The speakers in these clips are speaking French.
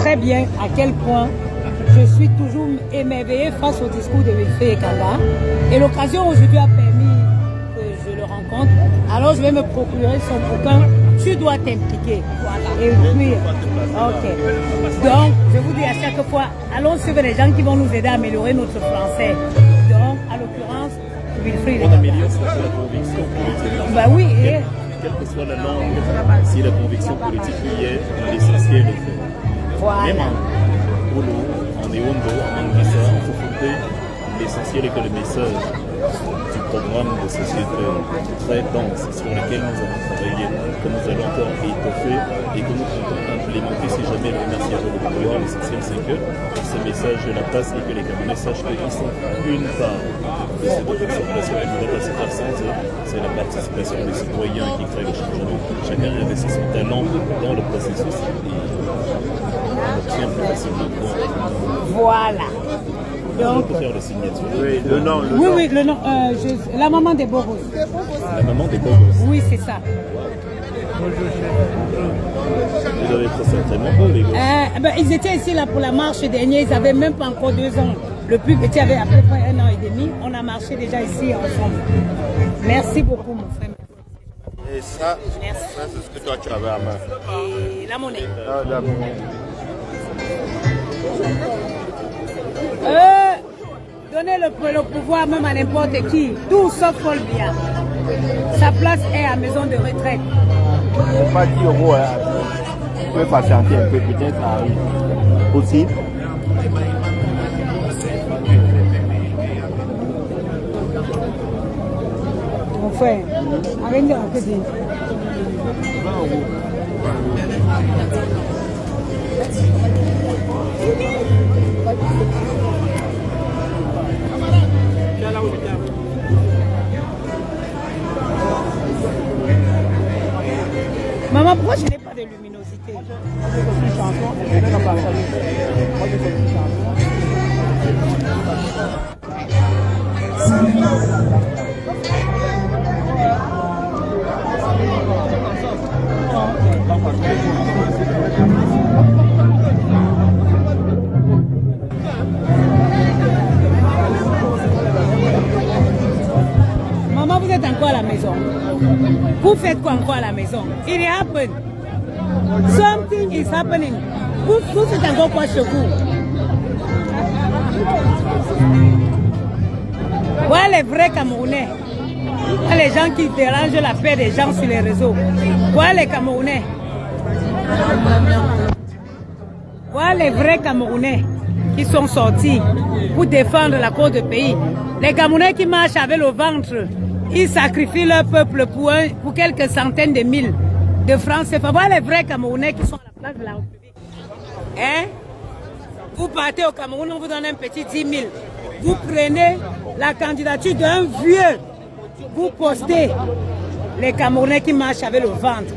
Très bien à quel point je suis toujours émerveillée face au discours de Wilfried Ekanga. Et l'occasion aujourd'hui a permis que je le rencontre. Alors je vais me procurer son bouquin. Tu dois t'impliquer. Voilà. Et puis, ok. Donc, je vous dis à chaque fois, allons suivre les gens qui vont nous aider à améliorer notre français. Donc, à l'occurrence, Wilfried Ekanga. On améliore ça sur la conviction politique. Bah oui. Quelle que soit la langue, si la conviction politique y est, l'essentiel est fait. Voilà. Même en Olo, en Ewondo, en Anguissa, en Foufoute, l'essentiel est que le message du programme de société très dense sur lequel nous avons travaillé, que nous allons encore étoffer et que nous comptons implémenter si jamais le merci à le pouvoir, l'essentiel c'est que ce message de la place et que les Camerounais sachent qu'ils sont une part de cette participation. Et ne va pas se faire sans eux, c'est la participation des citoyens qui crée le changement. Chacun investit son talent dans le processus et on obtient plus facilement. Voilà. Donc, on peut faire le signature. Oui, le nom. Oui, le nom. La maman des Bogos. La maman des Bogos. Oui, c'est ça. Vous avez très certainement pas les gosses. Ils étaient ici là pour la marche dernière, ils n'avaient même pas encore 2 ans. Le plus petit avait à peu près 1 an et demi. On a marché déjà ici ensemble. Merci beaucoup, mon frère. Et ça, c'est ce que toi tu avais à main. Et la monnaie. Ah, d'accord. Donner le pouvoir même à n'importe qui, tout sauf Paul Biya. Sa place est à maison de retraite. C'est pas 10 euros, hein. Vous pouvez patienter un peu, peut-être ça arrive. Possible. Mon frère, arrête de raconter. Maman, pourquoi je n'ai pas de luminosité? Maman, vous êtes encore à la maison. Vous faites quoi encore à la maison? It happened. Something is happening. Vous faites encore quoi chez vous? Voilà les vrais Camerounais. Voilà les gens qui dérangent la paix des gens sur les réseaux. Voilà les Camerounais. Voilà les vrais Camerounais qui sont sortis pour défendre la cause du pays. Les Camerounais qui marchent avec le ventre. Ils sacrifient leur peuple pour quelques centaines de mille de francs CFA. Voilà les vrais Camerounais qui sont à la place de la République. Hein? Vous partez au Cameroun, on vous donne un petit 10 000. Vous prenez la candidature d'un vieux. Vous postez les Camerounais qui marchent avec le ventre.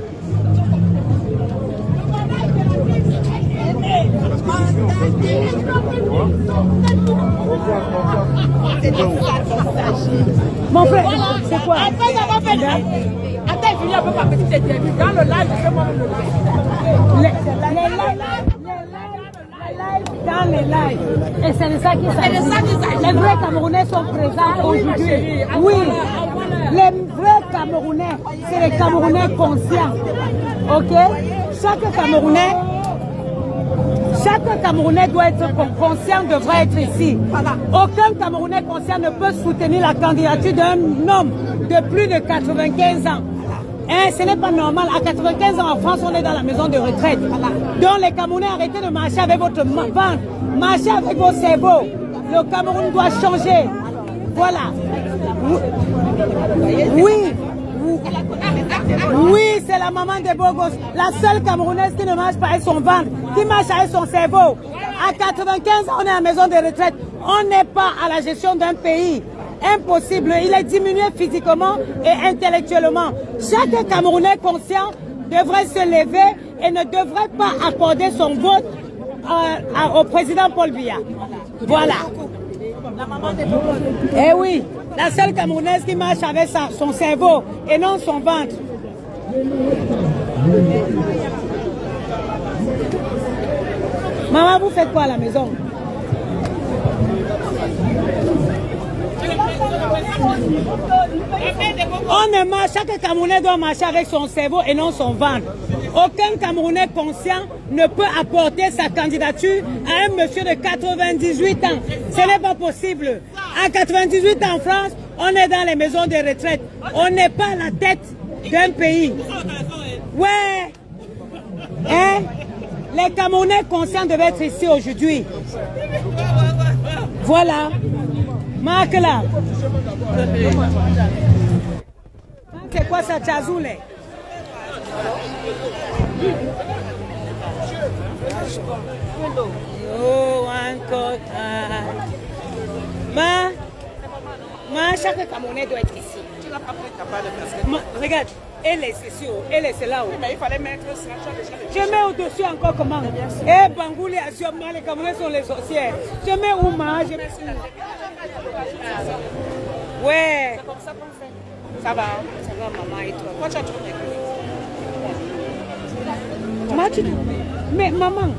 Mon frère, c'est quoi? Après avoir fait attends, il un peu par petite interview. Dans le live, je fais moi-même dans les lives. Et c'est de ça qu'il s'agit. Les vrais Camerounais sont présents aujourd'hui. Oui, les vrais Camerounais, c'est les Camerounais conscients. Ok? Chaque Camerounais doit être conscient, devrait être ici. Aucun Camerounais conscient ne peut soutenir la candidature d'un homme de plus de 95 ans. Hein, ce n'est pas normal. À 95 ans en France, on est dans la maison de retraite. Donc les Camerounais, arrêtez de marcher avec votre ventre. Marchez avec vos cerveaux. Le Cameroun doit changer. Voilà. Oui. Oui, c'est la maman des Bogos. La seule Camerounaise qui ne marche pas avec son ventre, qui marche avec son cerveau. À 95 ans, on est à la maison de retraite. On n'est pas à la gestion d'un pays. Impossible. Il est diminué physiquement et intellectuellement. Chaque Camerounais conscient devrait se lever et ne devrait pas accorder son vote au président Paul Biya. Voilà. La maman des Bogos. Eh oui, la seule Camerounaise qui marche avec son cerveau et non son ventre. Maman, vous faites quoi à la maison? On ne marche, chaque Camerounais doit marcher avec son cerveau et non son ventre. Aucun Camerounais conscient ne peut apporter sa candidature à un monsieur de 98 ans. Ce n'est pas possible. À 98 ans en France, on est dans les maisons de retraite. On n'est pas à la tête d'un pays. Ouais. Hein? Les Camerounais conscients devaient être ici aujourd'hui. Voilà. Marque là. C'est quoi ça, Tchazoule? Oh, encore. Chaque Camerounais doit être ici. Tu n'as pas pris ta part de casquette. Regarde, elle est ici, elle est là. Mais il fallait mettre ça. Je mets au-dessus encore comment? Eh, Bangouli, Asioma, les Camerounais sont les sorcières. Je mets où, ma? Je mets sur la tête. Ouais. C'est comme ça qu'on fait. Ça va, hein? Ça va, maman et toi. Pourquoi tu as trouvé? Mais maman,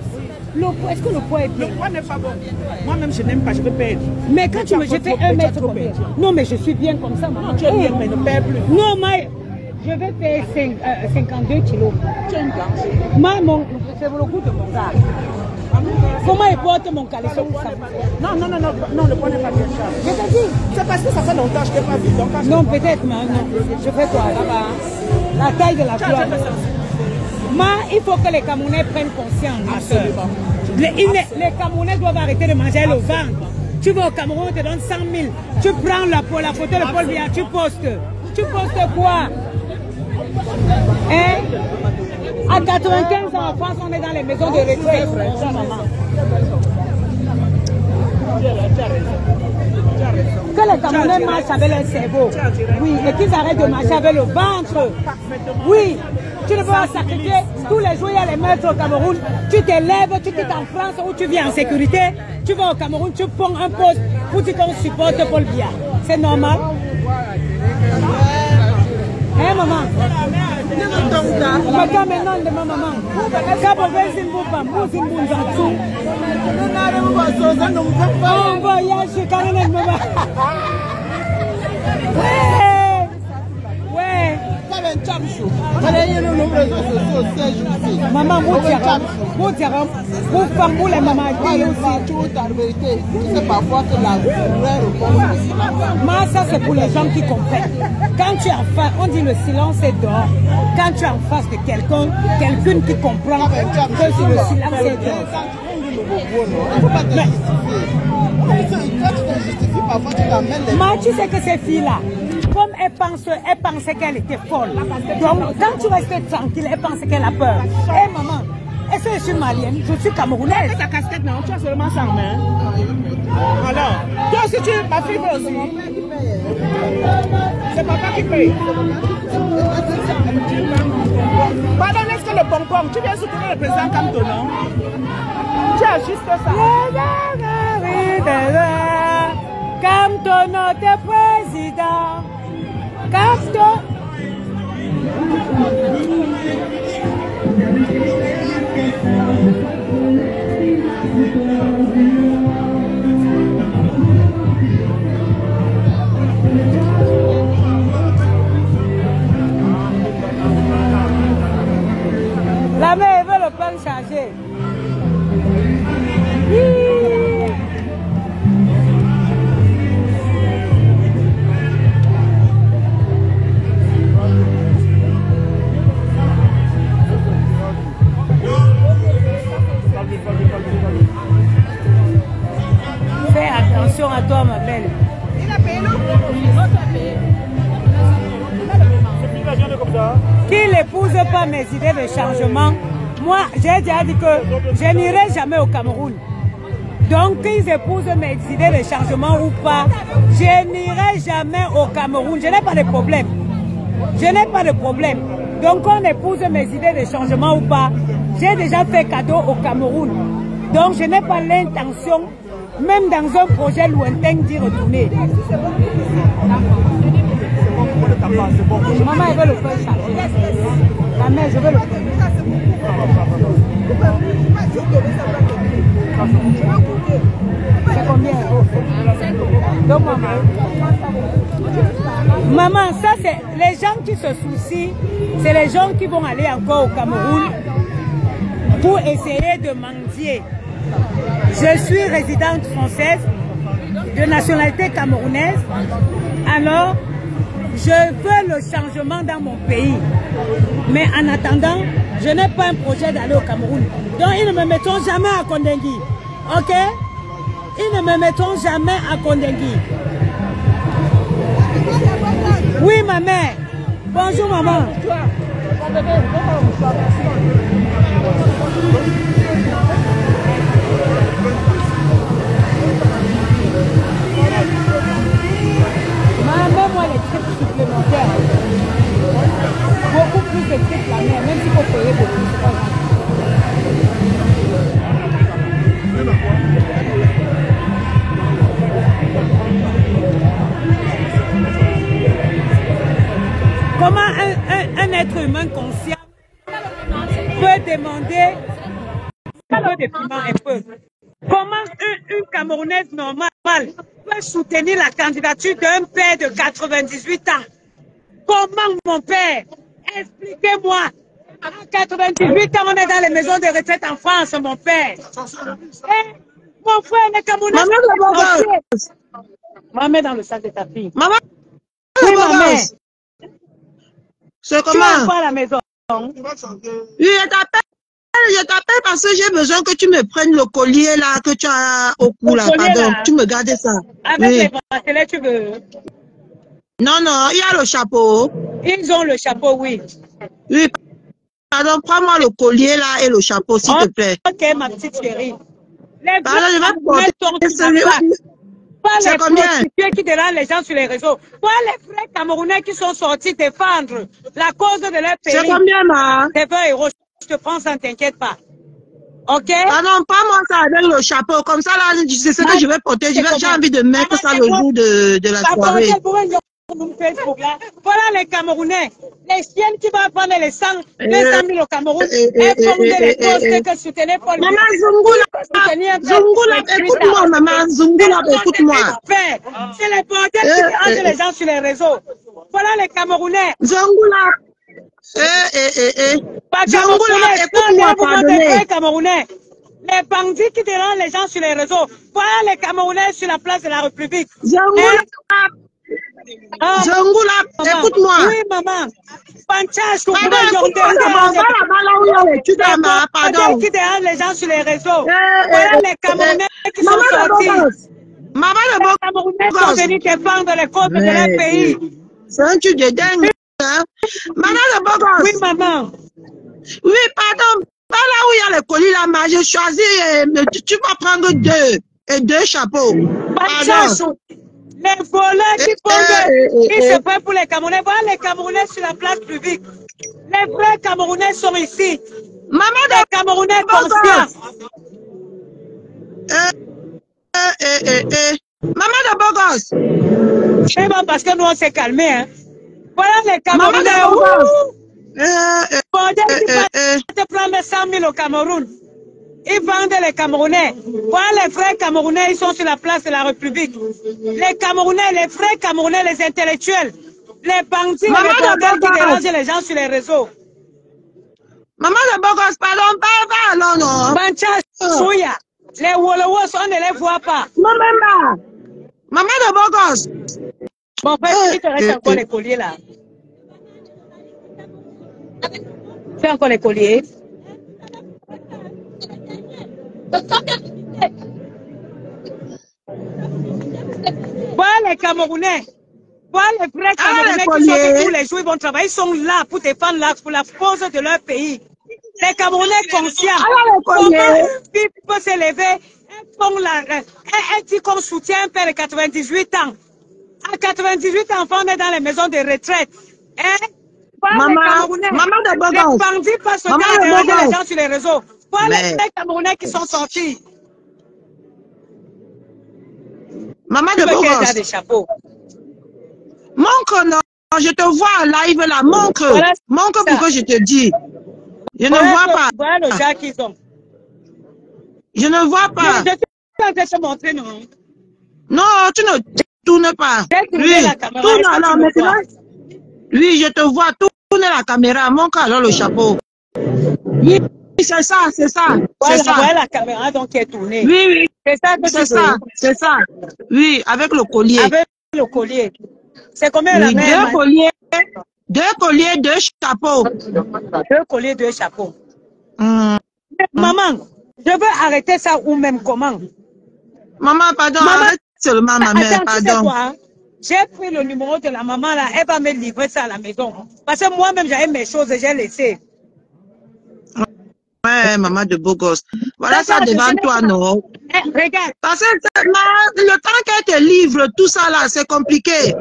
est-ce que le poids est bien? Le poids n'est pas bon. Moi-même, je n'aime pas, je veux perdre. Mais quand tu me j'ai fait 1 mètre combien? Non, mais je suis bien comme ça, maman. Non, tu es bien, mais ne perds plus. Non, mais je vais faire 52 kilos. Tu es une blanche. C'est le goût de mon gars. Comment il porte mon caleçon? Non, le poids n'est pas bien cher. Je te dis. C'est parce que ça fait longtemps que je t'ai pas vu. Non, peut-être, mais non. Je fais quoi là-bas? La taille de la gloire. Il faut que les Camerounais prennent conscience. Absolument. Les Camerounais doivent arrêter de manger le ventre. Tu vas au Cameroun, on te donne 100 000. Tu prends la photo de Paul Biya, tu postes. Tu postes quoi? Hein? À 95 ans en France, on est dans les maisons de retraite. Que les Camerounais marchent avec leur cerveau. Oui, et qu'ils arrêtent de marcher avec le ventre. Oui. Tu ne peux pas sacrifier. Tous les jours, il y a les maîtres au Cameroun. Tu t'élèves, tu quittes en France où tu vis en sécurité. Tu vas au Cameroun, tu prends un poste pour dire qu'on supporte Paul Biya. C'est normal. Hein, maman? Maman, vous les mamans parfois que la vraie réponse. Ça c'est pour les gens qui comprennent. Quand tu es en face, on dit le silence est dehors. Quand tu es en face de quelqu'un qui comprend que le silence est dehors. Tu sais que ces filles-là, comme elle pensait qu'elle était folle. Donc, quand tu restes tranquille, elle pense qu'elle a peur. Hé maman, est-ce que je suis malienne? Je suis camerounaise. Ta casquette, non, tu as seulement 100 mains. Alors, toi aussi, tu es ma fille aussi. C'est papa qui paye. Pardon, est-ce que le pompon, tu viens soutenir le président Kamto, non? Tu as juste ça. Kamto, notre président. Kamto. La mère veut le pain chargé. Fais attention à toi, ma belle. Il a payé l'autre. Qu'il n'épouse pas mes idées de changement. Moi, j'ai déjà dit que je n'irai jamais au Cameroun. Donc, qu'ils épousent mes idées de changement ou pas, je n'irai jamais au Cameroun. Je n'ai pas de problème. Je n'ai pas de problème. Donc, qu'on épouse mes idées de changement ou pas, j'ai déjà fait cadeau au Cameroun. Donc, je n'ai pas l'intention, même dans un projet lointain, d'y retourner. Maman, elle veut le faire charger. La mère, je veux le faire. C'est combien? Donc, maman, ça c'est les gens qui se soucient, c'est les gens qui vont aller encore au Cameroun pour essayer de mendier. Je suis résidente française de nationalité camerounaise, alors je veux le changement dans mon pays. Mais en attendant, je n'ai pas un projet d'aller au Cameroun. Donc ils ne me mettront jamais à Kondengui. Ok? Ils ne me mettront jamais à Kondengui. Oui, ma mère. Bonjour, maman. Mets-moi les trucs supplémentaires. Beaucoup plus de trucs la mère, même s'il faut payer beaucoup. C'est pas grave. Comment un être humain conscient peut demander un peu de piment un peu? Comment une Camerounaise normale peut soutenir la candidature d'un père de 98 ans? Comment mon père? Expliquez-moi. À 98 ans, on est dans les maisons de retraite en France, mon père. Et mon frère est Camerounais. Maman, dans le sac de ta fille. Maman, oui, maman. C'est comment? Tu vas pas à la maison. Oui, je t'appelle parce que j'ai besoin que tu me prennes le collier là que tu as au cou là, pardon. Là. Tu me gardes ça. Avec les bracelets, tu veux? Non, non, il y a le chapeau. Ils ont le chapeau, oui. Oui, pardon, prends-moi le collier là et le chapeau, s'il te plaît. Ok, ma petite chérie. Les pardon, je vais porter c'est combien? Qui dérangent les gens sur les réseaux. Pas les frères camerounais qui sont sortis défendre la cause de leur pays. C'est combien, ma? C'est 20 €. Je te prends, ça ne t'inquiète pas. Ok? Pardon, pas moi ça avec le chapeau. Comme ça, là, c'est ce que je vais porter. J'ai envie de mettre ça le jour de la soirée. Voilà les Camerounais. Les chiennes qui vont prendre les 200 000 au Cameroun. Elles font les postes que soutenait Paul. Maman, Zungoula, écoute-moi, maman. Zungoula, écoute-moi. C'est les bordels qui dérangent les gens sur les réseaux. Voilà les Camerounais. Zungoula. Zungoula, écoute-moi, pardonnez. Les bandits qui dérangent les gens sur les réseaux. Voilà les Camerounais sur la place de la République. Zungoula, écoute-moi. Oui, maman. Pardon. Qui dérangent les gens sur les réseaux. Voilà les Camerounais qui sont sortis. Maman, les Camerounais sont venus défendre les causes de leur pays. C'est un truc de dingue. Maman le Bogos. Oui, maman. Oui, pardon. Pas là où il y a le colis là, mais j'ai choisi. Tu vas prendre deux chapeaux. Pardon. Les voleurs qui se prennent pour les Camerounais. Voilà les Camerounais sur la place publique. Les vrais Camerounais sont ici. Maman les Camerounais conscients. Maman de Bogos. C'est bon parce que nous on s'est calmé. Hein. Voilà les Camerounais. Ils te prendre 100 000 au Cameroun. Ils vendent les Camerounais. Voilà les vrais Camerounais, ils sont sur la place de la République. Les Camerounais, les vrais Camerounais, les intellectuels, les bandits, les bordels qui dérangent les gens sur les réseaux. Maman de Bogos, pardon, pas non, non. Bancha, Souya, les Wolowos, on ne les voit pas. Maman de Bogos. Bon, frère, il te reste encore les colliers là. Fais encore les colliers. Voilà les Camerounais. Voilà les vrais Camerounais qui sont tous les jours, ils vont travailler. Ils sont là pour défendre pour la cause de leur pays. Les Camerounais conscients. Comment une fille peut s'élever elle dit qu'on soutient un père de 98 ans. À 98 enfants, on est dans les maisons de retraite. Hein? Voilà maman de Bogos. Les bandits passent au temps de regarder les gens sur les réseaux. Voilà les Camerounais qui sont sortis. Maman de Bogos. Des chapeaux. Montre, non, je te vois en live là. Montre. Voilà, montre pour que je te dis. Je ne vois pas. Voilà le gars qu'ils ont. Je ne vois pas. Je suis en train de te montrer, non? Non, tu ne tournes pas. J'ai tourné Oui, la caméra. tourne Est-ce que alors tu me maintenant. vois? Oui, je te vois. Tourne la caméra. Montre alors le chapeau. Oui, c'est ça, c'est ça. C'est Voilà, ça. voilà la caméra donc qui est tournée. Oui, oui. C'est ça que C'est tu ça, veux. c'est ça. Oui, avec le collier. Avec le collier. C'est combien la Oui, même? deux colliers, deux chapeaux. 2 colliers, 2 chapeaux. Hum. Maman, je veux arrêter ça ou même comment? Maman, pardon, Maman, arrête seulement, ma mère, attends, tu sais pardon. quoi? J'ai pris le numéro de la maman là, elle va me livrer ça à la maison. Parce que moi-même, j'avais mes choses et j'ai laissé. Ouais, maman de beau gosse. Voilà ça Regarde, devant toi, non? Regarde, Parce que le temps qu'elle te livre, tout ça là, c'est compliqué.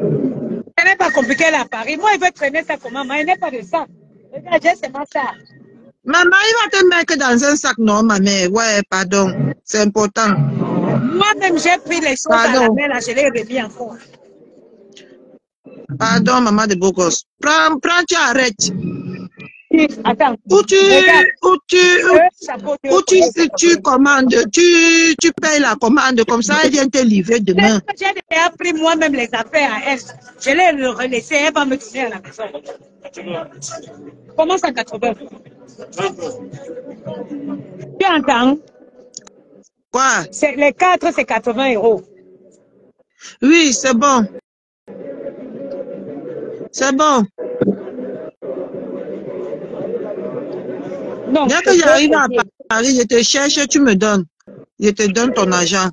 ce n'est pas compliqué là à Paris. Moi, il veut traîner ça comment? Mais il n'est pas de ça. Regarde, j'ai seulement ça. Maman, il va te mettre dans un sac, non, ma mère. Ouais, pardon. C'est important. Moi-même, j'ai pris les choses à la main là, je les remis encore. Pardon, maman de beau gosse. Prends, tu arrêtes. Attends. Où tu commandes, tu payes la commande, comme ça, elle vient te livrer demain. J'ai déjà pris moi-même les affaires à elle. Je l'ai relaissé, elle va me donner à la maison. Comment ça, 80? Tu entends? Quoi? Les 4, c'est 80 €. Oui, c'est bon. C'est bon. Non, dès que j'arrive à Paris, je te cherche, tu me donnes. Je te donne ton argent.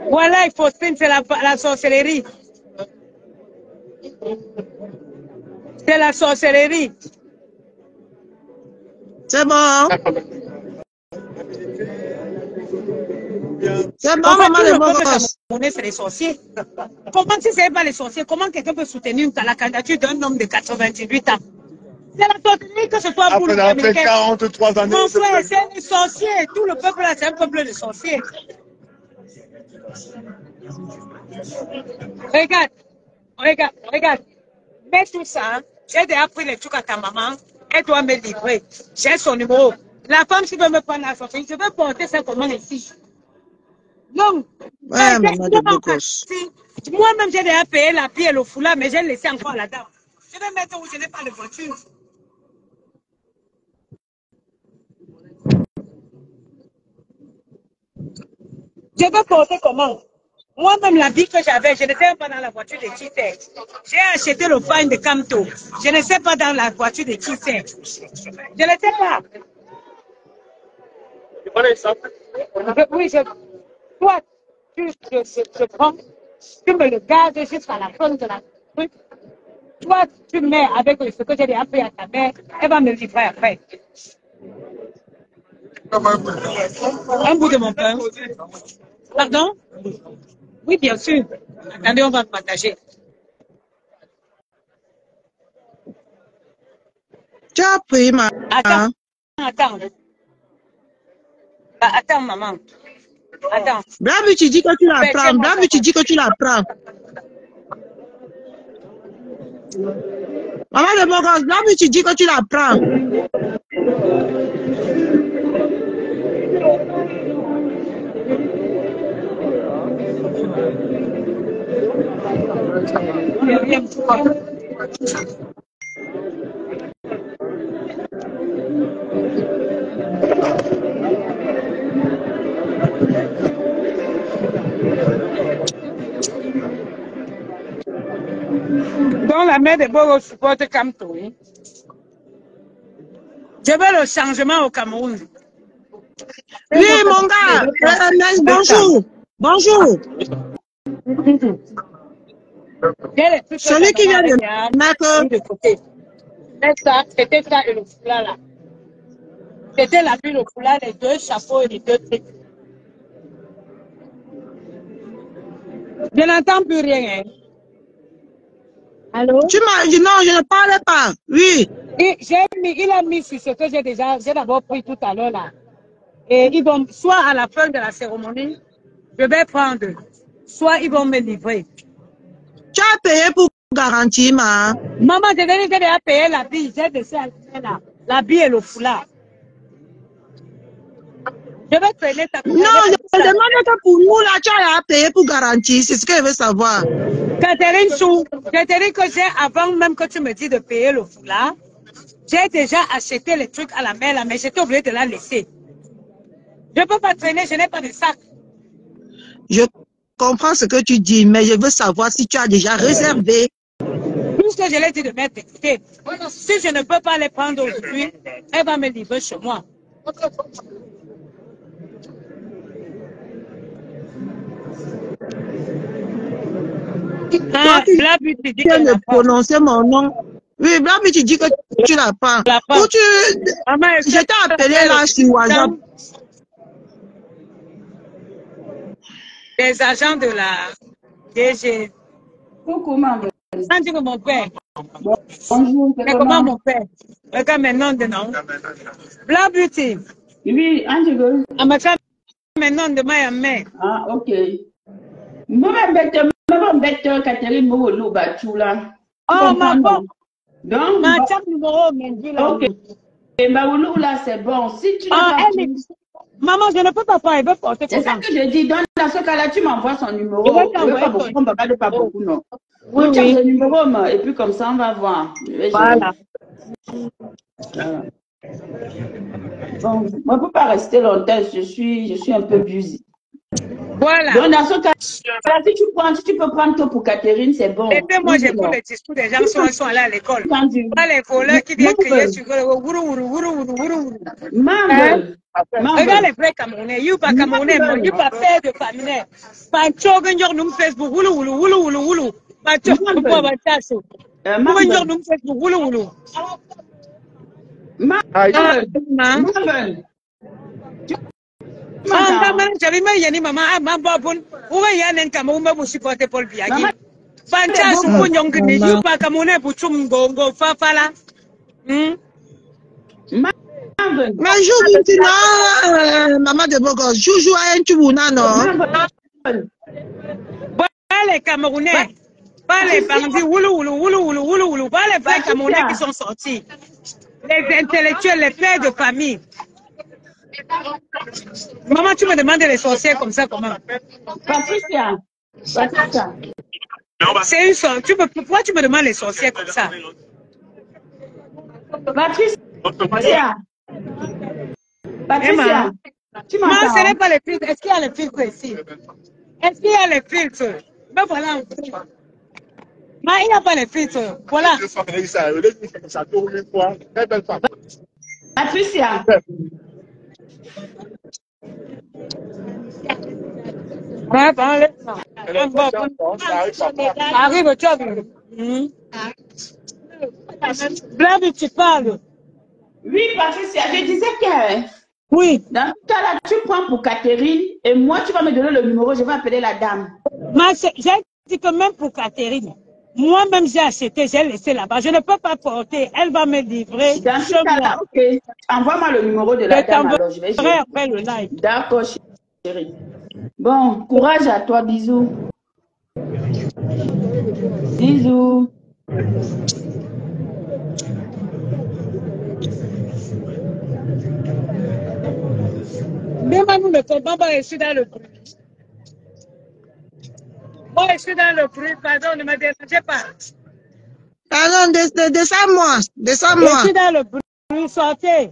Voilà, il faut c'est la sorcellerie. C'est la sorcellerie. C'est bon. C'est bon, maman de beau gosse. C'est les sorciers. Comment si ce n'est pas les sorciers, comment quelqu'un peut soutenir la candidature d'un homme de 98 ans? C'est la sorcellerie que ce soit pour le après 43 années. Mon frère, c'est les sorciers. Tout le peuple là, c'est un peuple de sorciers. Regarde. Mets tout ça. J'ai déjà pris les trucs à ta maman. Elle doit me livrer. J'ai son numéro. La femme, si veut me prendre la sorcellerie, je veux porter ça comment ici. Non. Ouais, maman de beau gosse. Moi-même, j'ai déjà payé la pierre et le foulard, mais j'ai laissé encore la dame. Je vais mettre où je n'ai pas de voiture. Je veux porter comment? Moi-même, la vie que j'avais, je n'étais pas dans la voiture de qui c'est. J'ai acheté le pain de Camto. Je ne sais pas dans la voiture de qui c'est. Je ne sais pas. Oui, toi, je prends, tu me le gardes jusqu'à la fin de la truc. Toi, tu mets avec ce que j'ai déjà fait à ta mère, elle va me livrer après. Un bout de mon pain. Pardon? Oui, bien sûr. Attendez, on va partager. Tu as pris, ma. Attends. Attends, maman. Attends. Blabu, tu dis que tu la prends. Blabu, tu dis que tu la prends. Maman de beau gosse, Blabu, tu dis que tu la prends. Donc la mère de Bogo supporte Camto. Hein? Je veux le changement au Cameroun. Oui, mon gars. Bonjour. Bonjour. Celui qui vient de mettre. C'était ça et le foulard là. C'était la pluie, le foulard, les 2 chapeaux et les 2 trucs. Je n'entends plus rien. Hein. Allô? Non, je ne parlais pas. Oui. Il a mis sur ce que j'ai d'abord pris tout à l'heure là. Et ils vont, soit à la fin de la cérémonie, je vais prendre, soit ils vont me livrer. as payé pour garantir, ma. Maman, je t'ai dit que tu as payé la bille. J'ai laissé là. La bille et le foulard. Je vais traîner ta Non, je demande que pour nous, là, tu as payé pour garantir. C'est ce que je veux savoir. Catherine Chou, je te dis que j'ai, avant même que tu me dis de payer le foulard, j'ai déjà acheté les trucs à la main, là, mais j'étais obligée de la laisser. Je ne peux pas traîner, je n'ai pas de sac. Je comprends ce que tu dis, mais je veux savoir si tu as déjà réservé. Puisque je l'ai dit de mettre d'écouter. Si je ne peux pas les prendre aujourd'hui, elle va me livrer chez moi. Toi, tu viens de prononcer mon nom. Oui, Blabi, tu dis que tu l'as pas. Ou tu... Je t'ai appelé là sur WhatsApp. Des agents de la DG. Coucou, maman. Dis mon père. Bonjour, mais comment mon père? Regarde maintenant de nom. Black Beauty. Oui, Angelo. On m'a fait maintenant de ma mère. Ah, ok. Moi, bête, Catherine Moulou, Batchoula. Oh, ma bonne. Donc, ma table numéro, mais là. Ok. Et Maoulou, là, c'est bon. Si tu maman, je ne peux pas faire, elle veut porter. C'est ça que je dis. Dans ce cas-là, tu m'envoies son numéro. Je vais t'envoyer. On ne parle pas beaucoup, non. Oui, oui. Le numéro, et puis comme ça, on va voir. Voilà. Bon, moi, je ne peux pas rester longtemps. Je suis un peu busy. Voilà. Donc, dans ce cas, si tu peux prendre toi pour Catherine, c'est bon. Et puis, moi, j'ai pris les discours des gens qui sont allés à l'école. Pas les voleurs qui viennent crier sur le regarde les vrais Camerounais. Ils ne sont pas Camerounais, ils ne sont pas père de famille. Pas de chogan, ils ont Facebook. Pas de chogan, ils ont Facebook. J'avais dit, maman, maman, où est-ce qu'il y a un Cameroun pour supporter Paul Biagui? Fancha, ce qu'on y a, il n'y a pas Camerounais pour Tchumgongo, Fafala. Mais joue, maman de Bogos, joue à un Tchoubouna, non? Pas les Camerounais, pas les bandits, pas les vrais Camerounais qui sont sortis. Les intellectuels, les pères de famille. Maman, tu me demandes les sorcières comme ça, comment? Patricia. C'est une sorcière. Pourquoi tu me demandes les sorcières comme ça? Patricia. Tu m'entends? Non, ce n'est pas les filtres. Est-ce qu'il y a les filtres ici? Est-ce qu'il y a les filtres? Ben voilà. Non, il n'y a pas les filtres. Voilà. Patricia. Arrive, tu as vu. Blague, tu parles. Oui, Patricia, je disais que... Oui. Dans ce cas-là, tu prends pour Catherine et moi, tu vas me donner le numéro, je vais appeler la dame. J'ai dit que même pour Catherine, moi-même j'ai acheté, j'ai laissé là-bas. Je ne peux pas porter, elle va me livrer. Dans ce cas-là, ok. Envoie-moi le numéro de la dame, alors je vais gérer. Après le live. D'accord, chérie. Bon, courage à toi, bisous. Bisous. Mais moi, nous ne pouvons pas rester dans le bruit. Moi, je suis dans le bruit, pardon, ne me dérangez pas. Pardon, descends-moi. Je suis dans le bruit, sortez.